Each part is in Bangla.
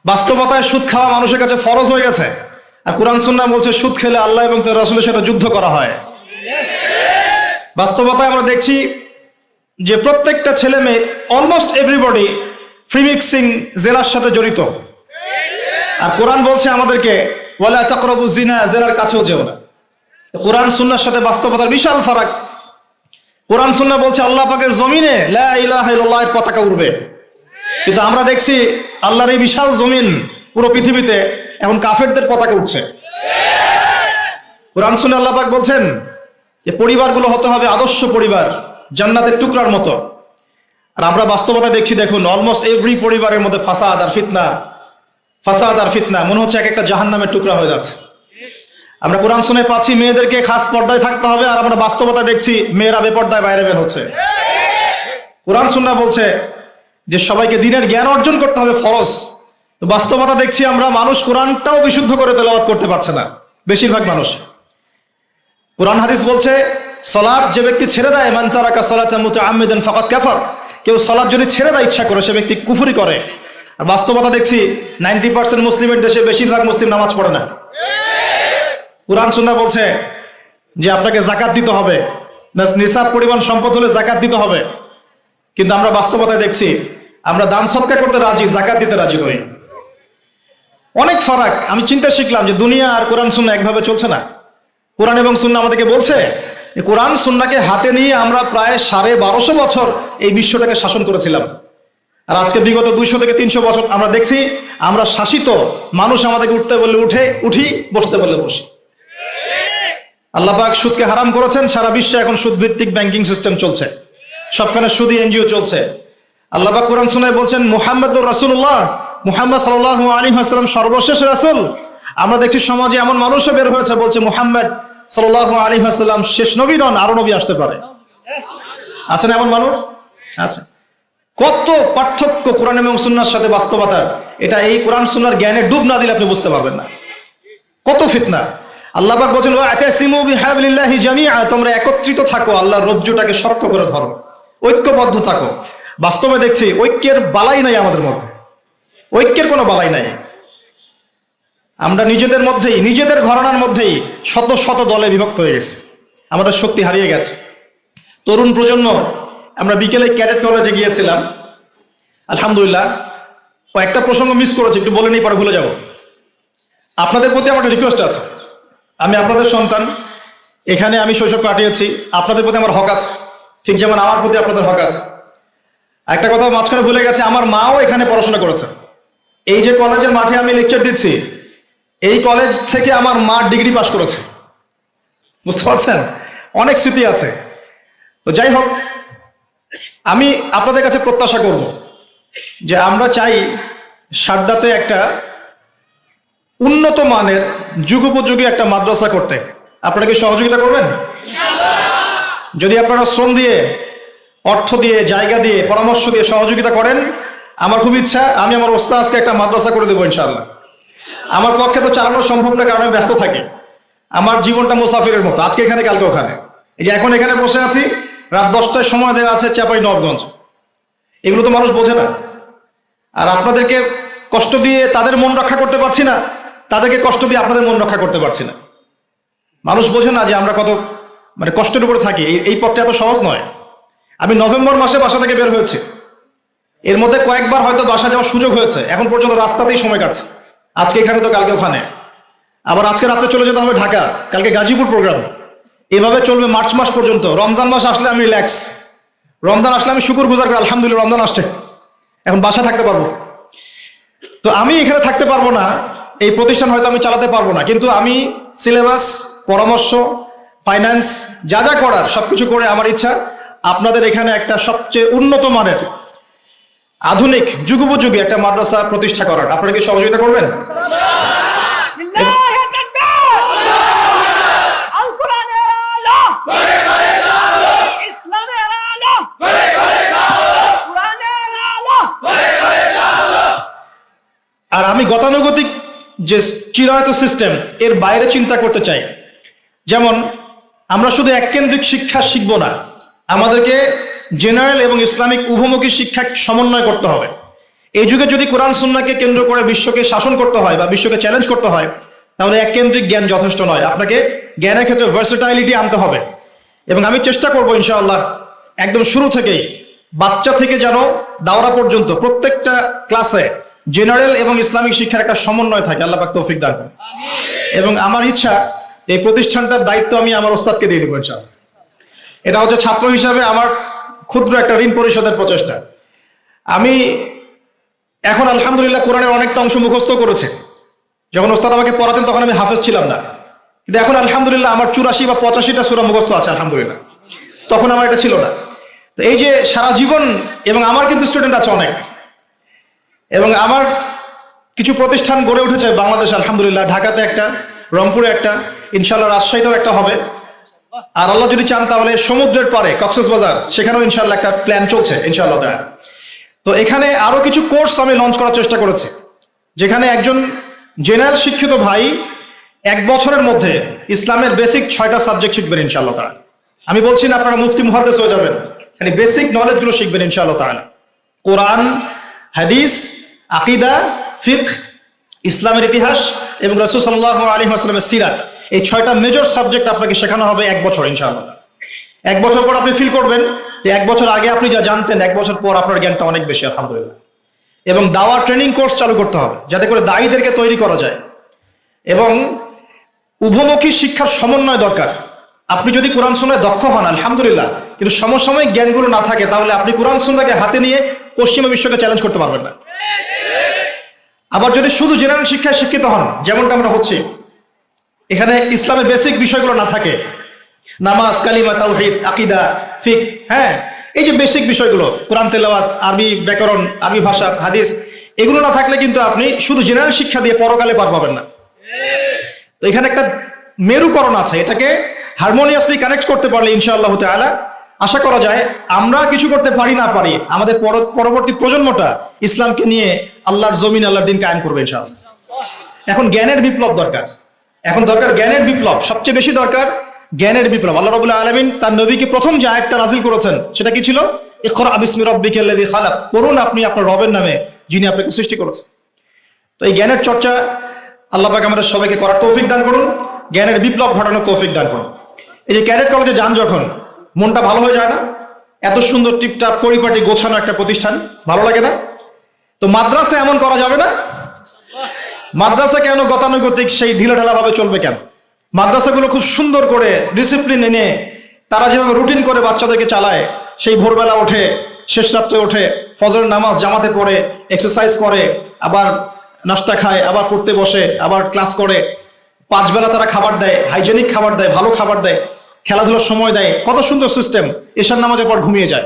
বাস্তবতায় সুদ খাওয়া মানুষের কাছে ফরজ হয়ে গেছে, আর কোরআন সুন্নাহ বলছে সুদ খেলে আল্লাহ এবং তার রাসূলের সাথে যুদ্ধ করা হয়। বাস্তবতায় আমরা দেখছি যে প্রত্যেকটা ছেলে মেয়ে, অলমোস্ট এভরিবডি ফ্রি মিক্সিং জেনার সাথে জড়িত। আর কোরআন বলছে আমাদেরকে ওয়ালা তাকরাবুজ জিনা, জেনার কাছেও যেও না। কোরআন সুন্নাহর সাথে বাস্তবতার বিশাল ফারাক। কোরআন সুন্নাহ বলছে আল্লাহ পাকের জমিনে লা ইলাহা ইল্লাল্লাহ এর পতাকা উড়বে, কিন্তু আমরা দেখছি আল্লাহর এই বিশাল জমিন পুরো পৃথিবীতে এখন কাফেরদের পতাকা উঠছে। কোরআন সুন্নাহ আল্লাহ পাক বলছেন যে পরিবারগুলো হতে হবে আদর্শ পরিবার, জান্নাতের টুকরার মতো। আর আমরা বাস্তবতা দেখছি, দেখুন অলমোস্ট এভরি পরিবারের মধ্যে ফাসাদ আর ফিতনা, মনে হচ্ছে এক একটা জাহান্নামের টুকরা হয়ে যাচ্ছে। আমরা কোরআন শুনে পাচ্ছি মেয়েদেরকে খাস পর্দায় থাকতে হবে, আর আমরা বাস্তবতা দেখছি মেয়েরা বেপর্দায় বাইরে বের হচ্ছে। কোরআন সুন্নাহ বলছে যে সবাইকে দ্বীনের জ্ঞান অর্জন করতে হবে ফরজ, বাস্তবতা দেখছি আমরা মানুষ কোরআনটাও বিশুদ্ধ করে তেলাওয়াত করতে পারছে না বেশিরভাগ মানুষ। কোরআন হাদিস বলছে সালাত যে ব্যক্তি ছেড়ে দেয়, মান তারাকা সালাতা মুতাআম্মিদান ফাকাদ কাফার, কেউ সালাত যদি ছেড়ে দেয় ইচ্ছা করে সে ব্যক্তি কুফরি করে। আর বাস্তবতা দেখছি 90% মুসলিমের দেশে বেশিরভাগ মুসলিম নামাজ পড়ে না। কোরআন সুন্নাহ বলছে যে আপনাকে যাকাত দিতে হবে, নিসাব পরিমাণ সম্পদ হলে যাকাত দিতে হবে, কিন্তু আমরা বাস্তবতায় দেখছি আমরা দান সদকা করতে রাজি, যাকাত দিতে রাজি নই। অনেক ফারাক। আমি চিন্তা শিখলাম যে দুনিয়া আর কোরআন সুন্নাহ একভাবে চলছে না। কোরআন এবং সুন্নাহ আমাদেরকে বলছে কোরআন সুন্নাহকে হাতে নিয়ে আমরা প্রায় 1250 বছর এই বিশ্বটাকে শাসন করেছিলাম, আর আজকে বিগত 200 থেকে 300 বছর আমরা দেখছি আমরা শাসিত। মানুষ আমাদেরকে উঠতে বললে উঠি, বসতে বললে বসি। আল্লাহ পাক সুদকে হারাম করেছেন, সারা বিশ্বে এখন সুদ ভিত্তিক ব্যাংকিং সিস্টেম চলছে, সবখানে সুদী এনজিও চলছে। আল্লাহ পাক কোরআন সুন্নাহয় বলছেন মুহাম্মদুর রাসূলুল্লাহ, মুহাম্মদ সাল্লাল্লাহু আলাইহি ওয়াসাল্লাম সর্বশেষ রাসূল। আমরা দেখছি সমাজে এমন মানুষও বের হয়েছে বলছে মুহাম্মদ সাল্লাল্লাহু আলাইহি ওয়াসাল্লাম শেষ নবী নন, আরো নবী আসতে পারে। আছেন এমন মানুষ? আছে। কত পার্থক্য কোরআন এবং সুন্নাহর সাথে বাস্তবতার, এটা এই কোরআন সুন্নাহর জ্ঞানে ডুব না দিলে আপনি বুঝতে পারবেন না। কত ফিতনা। আল্লাহ পাক বলেন ওয়াতাসিমু বিহাবলিল্লাহি জামিআ, তোমরা একত্রিত থাকো, আল্লাহর রজ্জুটাকে শক্ত করে ধরো, ঐক্যবদ্ধ থাকো। বাস্তবে দেখছি ঐক্যের বালাই নাই আমাদের মধ্যে, ঐক্যের কোনো বালাই নাই। আমরা নিজেদের মধ্যেই, নিজেদের ঘরানার মধ্যেই শত শত দলে বিভক্ত হয়ে গেছে, আমাদের শক্তি হারিয়ে গেছে। তরুণ প্রজন্ম, আমরা বিকেলে ক্যাডেট কলেজে গিয়েছিলাম, আলহামদুলিল্লাহ একটা প্রসঙ্গ মিস করেছি, একটু বলে নিই পরে ভুলে যাব। আপনাদের প্রতি আমার রিকোয়েস্ট আছে, আমি আপনাদের সন্তান, এখানে আমি শৈশব কাটিয়েছি, আপনাদের প্রতি আমার হক আছে, ঠিক যেমন আমার প্রতি আপনাদের হক আছে। একটা কথা মাঝখানে ভুলে গেছে, আমার মাও এখানে পড়াশোনা করেছে। এই যে কলেজের মাঠে আমি লেকচার দিচ্ছি, এই কলেজ থেকে আমার মা ডিগ্রি পাস করেছে, বুঝতে পারছেন? অনেক স্মৃতি আছে। তো যাই হোক, আমি আপনাদের কাছে প্রত্যাশা করব যে আমরা চাই সারদাতে একটা উন্নত মানের যুগোপযোগী একটা মাদ্রাসা করতে। আপনারা কি সহযোগিতা করবেন? যদি আপনারা শ্রম দিয়ে, অর্থ দিয়ে, জায়গা দিয়ে, পরামর্শ দিয়ে সহযোগিতা করেন, আমার খুব ইচ্ছা আমি আমার ওস্তাদকে একটা মাদ্রাসা করে দেবো ইনশাআল্লাহ। আমার পক্ষে তো চালানো সম্ভব না, কারণ আমি ব্যস্ত থাকি। আমার জীবনটা মুসাফিরের মতো, আজকে এখানে কালকে ওখানে। এই যে এখন এখানে বসে আছি, রাত 10টায় সময় দেওয়া আছে চাঁপাইনবাবগঞ্জ। এগুলো তো মানুষ বোঝে না। আর আপনাদেরকে কষ্ট দিয়ে তাদের মন রক্ষা করতে পারছি না, তাদেরকে কষ্ট দিয়ে আপনাদের মন রক্ষা করতে পারছি না। মানুষ বোঝে না যে আমরা কত কষ্টের উপরে থাকি। এই পথটা এত সহজ নয়। আমি নভেম্বর মাসে বাসা থেকে বের হয়েছি, এর মধ্যে কয়েকবার হয়তো বাসা যাওয়ার সুযোগ হয়েছে, এখন পর্যন্ত রাস্তাতেই সময় কাটছে। আজকে এখানে তো কালকে ওখানে, আবার আজকে রাত্রে চলে যেতে হবে ঢাকা, কালকে গাজীপুর প্রোগ্রাম। এভাবে চলবে মার্চ মাস পর্যন্ত। রমজান মাস আসলে আমি রিল্যাক্স, রমজান আসলে আমি শুকর গুজার করি, আলহামদুলিল্লাহ রমজান আসছে, এখন বাসা থাকতে পারবো। তো আমি এখানে থাকতে পারবো না, এই প্রতিষ্ঠান হয়তো আমি চালাতে পারবো না, কিন্তু আমি সিলেবাস, পরামর্শ, ফাইন্যান্স যা যা করার সবকিছু করে আমার ইচ্ছা আপনাদের এখানে একটা সবচেয়ে উন্নত মানের আধুনিক যুগোপযোগী একটা মাদ্রাসা প্রতিষ্ঠা করার। আপনারা কি সহযোগিতা করবেন? আর আমি গতানুগতিক যে চিরায়ত সিস্টেম, এর বাইরে চিন্তা করতে চাই। যেমন আমরা শুধু এককেন্দ্রিক শিক্ষা শিখবো না, আমাদেরকে জেনারেল এবং ইসলামিক উভমুখী শিক্ষা সমন্বয় করতে হবে। এই যুগে যদি কোরআন সুন্নাহকে কেন্দ্র করে বিশ্বকে শাসন করতে হয় বা বিশ্বকে চ্যালেঞ্জ করতে হয়, তাহলে এককেন্দ্রিক জ্ঞান যথেষ্ট নয়। আপনাকে জ্ঞানের ক্ষেত্রে ভার্সেটাইলিটি আনতে হবে। এবং আমি চেষ্টা করবো ইনশাআল্লাহ একদম শুরু থেকেই, বাচ্চা থেকে যেন দাওরা পর্যন্ত প্রত্যেকটা ক্লাসে জেনারেল এবং ইসলামিক শিক্ষার একটা সমন্বয় থাকে। আল্লাহ পাক তৌফিক দান করুন। এবং আমার ইচ্ছা এই প্রতিষ্ঠানটার দায়িত্ব আমি আমার ওস্তাদকে দিয়ে দেবো ইনশাআল্লাহ। এটা হচ্ছে ছাত্র হিসাবে আমার ক্ষুদ্র একটা ঋণ পরিশোধের প্রচেষ্টা। আমি এখন আলহামদুলিল্লাহ কোরআনের অনেকটা অংশ মুখস্থ করেছে। যখন ওস্তাদ আমাকে পড়াতেন তখন আমি হাফেজ ছিলাম না, কিন্তু এখন আলহামদুলিল্লাহ আমার 84 বা 85টা সূরা মুখস্থ আছে আলহামদুলিল্লাহ। তখন আমার এটা ছিল না। তো এই যে সারা জীবন, এবং আমার কিন্তু স্টুডেন্ট আছে অনেক, এবং আমার কিছু প্রতিষ্ঠান গড়ে উঠেছে বাংলাদেশ আলহামদুলিল্লাহ। ঢাকাতে একটা, রংপুরে একটা, ইনশাআল্লাহ রাজশাহীতেও একটা হবে। আর আল্লাহ যদি চান তাহলে সমুদ্রের পারে কক্সবাজার, সেখানেও ইনশাআল্লাহ একটা প্ল্যান চলছে ইনশাআল্লাহ। তো এখানে আরো কিছু কোর্স আমি লঞ্চ করার চেষ্টা করেছি, যেখানে একজন জেনারেল শিক্ষিত ভাই 1 বছরের মধ্যে ইসলামের বেসিক 6টা সাবজেক্ট শিখবেন ইনশাআল্লাহ তাআলা। আমি বলছি না আপনারা মুফতি মুহাদ্দিস হয়ে যাবেন, খালি বেসিক নলেজ গুলো শিখবেন ইনশাআল্লাহ তাআলা। কোরআন, হাদিস, আকীদা, ফিকহ, ইসলামের ইতিহাস এবং রাসূল সাল্লাল্লাহু আলাইহি ওয়াসাল্লামের সিরাত, এই 6টা মেজর সাবজেক্ট আপনাকে শেখানো হবে 1 বছর ইনশাআল্লাহ। 1 বছর পর আপনি ফিল করবেন যে 1 বছর আগে আপনি যা জানতেন 1 বছর পর আপনার জ্ঞানটা অনেক বেশি আলহামদুলিল্লাহ। এবং দাওয়া ট্রেনিং কোর্স চালু করতে হবে যাতে করে দায়ীদেরকে তৈরি করা যায়। এবং উভমুখী শিক্ষার সমন্বয় দরকার। আপনি যদি কোরআন সুন্নাহয় দক্ষ হন আলহামদুলিল্লাহ, কিন্তু সমসাময়িক জ্ঞানগুলো না থাকে, তাহলে আপনি কোরআন সুন্নাহকে হাতে নিয়ে পশ্চিমা বিশ্বকে চ্যালেঞ্জ করতে পারবেন না। আবার যদি শুধু জেনারেল শিক্ষায় শিক্ষিত হন, যেমনটা আমরা হচ্ছি, এখানে ইসলামের বেসিক বিষয়গুলো না থাকে, নামাজ, কালিমা, তাওহীদ, আকীদা, ফিকহ, হ্যাঁ, এই যে বেসিক বিষয়গুলো, কোরআন তেলাওয়াত, আরবি ব্যাকরণ, আরবি ভাষা, হাদিস, এগুলো না থাকলে কিন্তু আপনি শুধু জেনারেল শিক্ষা দিয়ে পরকালে পার পাবেন না। তো এখানে একটা মেরুকরণ আছে, এটাকে হারমোনিয়াসলি কানেক্ট করতে পারলে ইনশাআল্লাহ তাআলা আশা করা যায় আমরা কিছু করতে পারি না পারি, আমাদের পরবর্তী প্রজন্মটা ইসলামকে নিয়ে আল্লাহর জমিন, আল্লাহর দিন কায়েম করবে ইনশাআল্লাহ। এখন জ্ঞানের বিপ্লব দরকার, এখন দরকার জ্ঞানের বিপ্লব, সবচেয়ে বেশি দরকার জ্ঞানের বিপ্লব। আল্লাহ রাব্বুল আলামিন তার নবীকে প্রথম যে আয়াতটা নাযিল করেছেন সেটা কি ছিল? ইকরা বিসমি রাব্বিকাল্লাযী খালাক, পড়ুন আপনি আপনার রবের নামে যিনি আপনাকে সৃষ্টি করেছেন। তো এই জ্ঞানের চর্চা আল্লাহ পাক আমাদের সবাইকে করার তৌফিক দান করুন, জ্ঞানের বিপ্লব ঘটানোর তৌফিক দান করুন। এই যে ক্যাডেট কলেজে যান যখন, মনটা ভালো হয়ে যায় না? এত সুন্দর টিপটাপ পরিপাটি গোছানো একটা প্রতিষ্ঠান, ভালো লাগে না? তো মাদ্রাসা এমন করা যাবে না? মাদ্রাসা কেন গতানুগতিক সেই ঢিলাঢালা ভাবে চলবে কেন? মাদ্রাসাগুলো খুব সুন্দর করে ডিসিপ্লিন এনে তারা যেভাবে রুটিন করে বাচ্চাদেরকে চালায়, সেই ভোরবেলা ওঠে, শেষ রাত্রে ওঠে, ফজরের নামাজ জামাতে পড়ে, এক্সারসাইজ করে, আবার নাস্তা খায়, আবার পড়তে বসে, আবার ক্লাস করে, 5 বেলা তারা খাবার দেয়, হাইজেনিক খাবার দেয়, ভালো খাবার দেয়, খেলাধুলার সময় দেয়, কত সুন্দর সিস্টেম। এশার নামাজের পর ঘুমিয়ে যায়।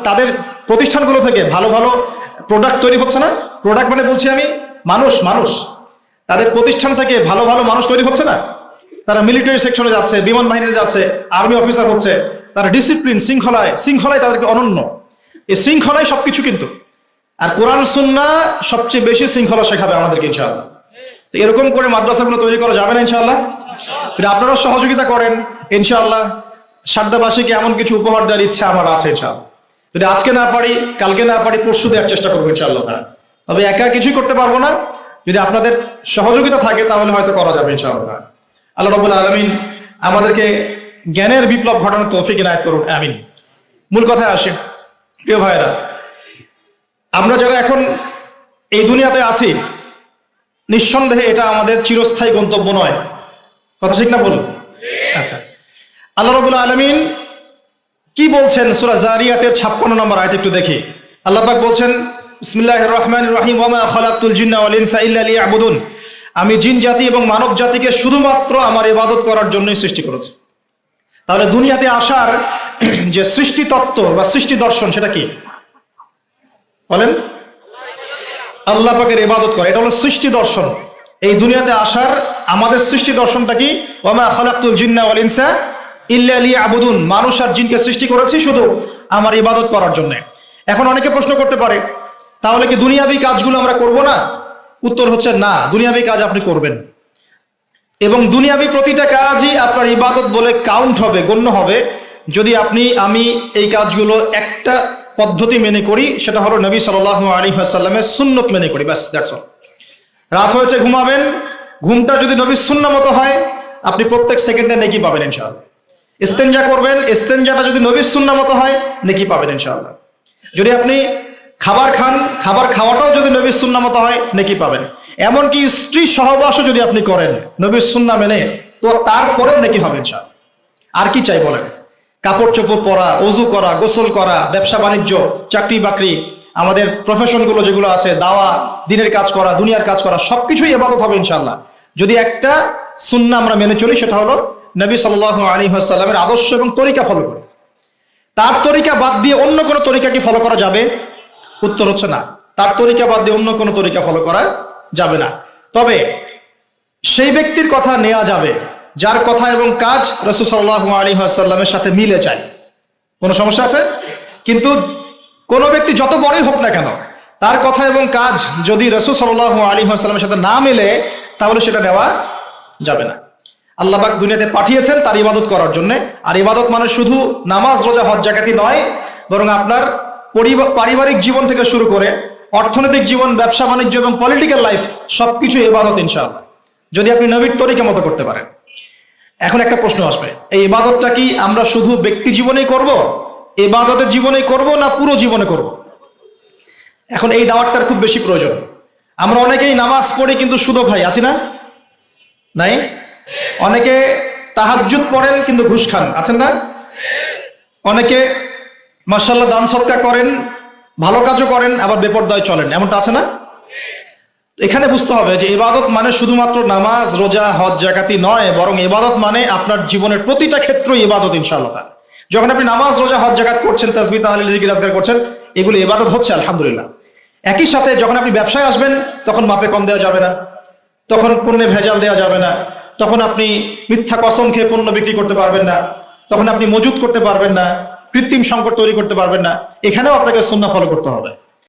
তাদের প্রতিষ্ঠানগুলো থেকে ভালো ভালো প্রোডাক্ট তৈরি হচ্ছে না? প্রোডাক্ট মানে বলছি আমি মানুষ, তাদের প্রতিষ্ঠান থেকে ভালো ভালো মানুষ তৈরি হচ্ছে না? তারা মিলিটারি সেকশনে যাচ্ছে, বিমান বাহিনীতে যাচ্ছে, আর্মি অফিসার হচ্ছে, তারা ডিসিপ্লিন, শৃঙ্খলায় তাদেরকে অনন্য। এই শৃঙ্খলায় সবকিছু কিন্তু। আর কোরআন সুন্নাহ সবচেয়ে বেশি শৃঙ্খলা শেখাবে আমাদেরকে ইনশাআল্লাহ। তো এরকম করে মাদ্রাসাগুলো তৈরি করা যাবে না ইনশাআল্লাহ? আপনারাও সহযোগিতা করেন ইনশাআল্লাহ। সারদাবাসীকে এমন কিছু উপহার দেওয়ার ইচ্ছা আমার আছে ইনশাআল্লাহ। যদি আজকে না পারি, কালকে না পারি, পরশু দেওয়ার চেষ্টা করবো ইনশাআল্লাহ। তবে একা কিছুই করতে পারবো না, যদি আপনাদের সহযোগিতা থাকে তাহলে হয়তো করা যাবে ইনশাআল্লাহ। আল্লাহ রাব্বুল আলামিন আমাদেরকে জ্ঞানের বিপ্লব ঘটানোর তৌফিক ইনায়াত করুন, আমিন। মূল কথায় আসি প্রিয় ভাইয়েরা, আমরা যারা এখন এই দুনিয়াতে আছি, নিঃসন্দেহে এটা আমাদের চিরস্থায়ী গন্তব্য নয়। কথা ঠিক না বলুন? আচ্ছা, আল্লাহ রাব্বুল আলামিন কি বলছেন সূরা জারিয়াতের 56 নম্বর আয়াত একটু দেখি। আল্লাহ পাক বলছেন, বিসমিল্লাহির রহমানির রহিম, ওয়া মা খালাকতুল জিন্না ওয়াল ইনসা ইল্লা লিয়াবুদুন, আমি জিন জাতি এবং মানব জাতিকে শুধুমাত্র আমার ইবাদত করার জন্যই সৃষ্টি করেছি। তাহলে দুনিয়াতে আসার যে সৃষ্টি তত্ত্ব বা সৃষ্টি দর্শন, সেটা কি বলেন? আল্লাহ পাকের ইবাদত করে, এটা হলো সৃষ্টি দর্শন। এই দুনিয়াতে আসার আমাদের সৃষ্টি দর্শনটা কি? ওয়া মা খালাকতুল জিন্না ওয়াল ইনসা ইল্লা লিয়াবুদুন, মানুষ আর জিনকে সৃষ্টি করেছি শুধু আমার ইবাদত করার জন্য। এখন অনেকে প্রশ্ন করতে পারে, তাহলে কি দুনিয়াবি কাজগুলো আমরা করব না? উত্তর হচ্ছে না, দুনিয়াবি কাজ আপনি করবেন, এবং দুনিয়াবি প্রতিটা কাজই আপনার ইবাদত বলে কাউন্ট হবে, গণ্য হবে, যদি আমি এই কাজগুলো একটা পদ্ধতি মেনে করি, সেটা হলো নবী সাল্লাল্লাহু আলাইহি ওয়াসাল্লামের সুন্নত মেনে করি, ব্যাস, দ্যাটস অল। রাত হয়েছে, ঘুমাবেন, ঘুমটা যদি নবীর সুন্নাহ মতো হয়, আপনি প্রত্যেক সেকেন্ডে নেকি পাবেন ইনশাআল্লাহ। ইস্তেঞ্জা করবেন, ইস্তেঞ্জাটা যদি নবীর সুন্নাহ মতো হয়, নেকি পাবেন ইনশাআল্লাহ। যদি আপনি খাবার খান, খাবার খাওয়াটাও যদি নবীর সুন্নাহ মতো হয়, নেকি পাবেন। এমনকি স্ত্রী সহবাসও যদি আপনি করেন নবীর সুন্নাহ মেনে, তো তারপরেও নেকি হবে ইনশাআল্লাহ। আর কি চাই বলেন? কাপড় চোপড় পরা, ওযু করা, গোসল করা, ব্যবসা বাণিজ্য, চাকরি বাকরি, আমাদের প্রফেশনগুলো যেগুলো আছে, দাওয়া, দিনের কাজ করা, দুনিয়ার কাজ করা, সবকিছুই ইবাদত হবে ইনশাআল্লাহ যদি একটা সুন্নাহ আমরা মেনে চলি, সেটা হলো নবী সাল্লাল্লাহু আলাইহি ওয়াসাল্লামের আদর্শ এবং তরিকা ফলো করি। তার তরিকা বাদ দিয়ে অন্য কোনো তরিকা কি ফলো করা যাবে? উত্তর হচ্ছে না। তার তরিকা বাদ দিয়ে অন্য কোনো তরিকা ফলো করা যাবে না। তবে সেই ব্যক্তির কথা নেওয়া যাবে যার কথা এবং কাজ রাসূল সাল্লাল্লাহু আলাইহি ওয়াসাল্লামের সাথে মিলে যায়। কোনো সমস্যা আছে? কিন্তু কোন ব্যক্তি যত বড়ই হোক না কেন, তার কথা এবং কাজ যদি রাসূল সাল্লাল্লাহু আলাইহি ওয়াসাল্লামের সাথে না মিলে, তাহলে সেটা নেওয়া যাবে না। আল্লাহ পাক দুনিয়াতে পাঠিয়েছেন তার ইবাদত করার জন্য। আর ইবাদত মানে শুধু নামাজ, রোজা, হজ, যাকাতই নয়, বরং আপনার পারিবারিক জীবন থেকে শুরু করে অর্থনৈতিক জীবন, ব্যবসা বাণিজ্য এবং পলিটিক্যাল লাইফ, সবকিছু ইবাদত ইনশাআল্লাহ, যদি আপনি নবীর তরিকা মতো করতে পারেন। এখন একটা প্রশ্ন আসবে, এই ইবাদতটা কি আমরা শুধু ব্যক্তি জীবনেই করব, ইবাদতের জীবনেই করব, না পুরো জীবনে করব? এখন এই দাওয়াতটার খুব বেশি প্রয়োজন। আমরা অনেকেই নামাজ পড়ি কিন্তু সুদও খাই, আছি না? নাই? অনেকে তাহাজ্জুদ পড়েন কিন্তু ঘুষ খান, আছেন না? অনেকে মাশাআল্লাহ দান সদকা করেন, ভালো কাজও করেন, আবার বেপরদায় চলেন, এমনটা আছে না? এখানে বুঝতে হবে যে ইবাদত মানে শুধুমাত্র নামাজ, রোজা, হজ, যাকাতই নয়, বরং ইবাদত মানে আপনার জীবনের প্রতিটা ক্ষেত্রই ইবাদত ইনশাআল্লাহ। যখন আপনি নামাজ, রোজা, হজ, যাকাত করছেন, তাসবিহ, তাহলিল, জিকির, আজকার করছেন, এগুলো ইবাদত হচ্ছে আলহামদুলিল্লাহ। একই সাথে যখন আপনি ব্যবসায় আসবেন, তখন মাপে কম দেওয়া যাবে না, তখন পণ্যে ভেজাল দেওয়া যাবে না, তখন আপনি মিথ্যা কসম খেয়ে পণ্য বিক্রি করতে পারবেন না, তখন আপনি মজুত করতে পারবেন না, কৃত্রিম সংকট তৈরি করতে পারবেন না। এখানেও আপনাকে সুন্নাহ ফলো করতে হবে।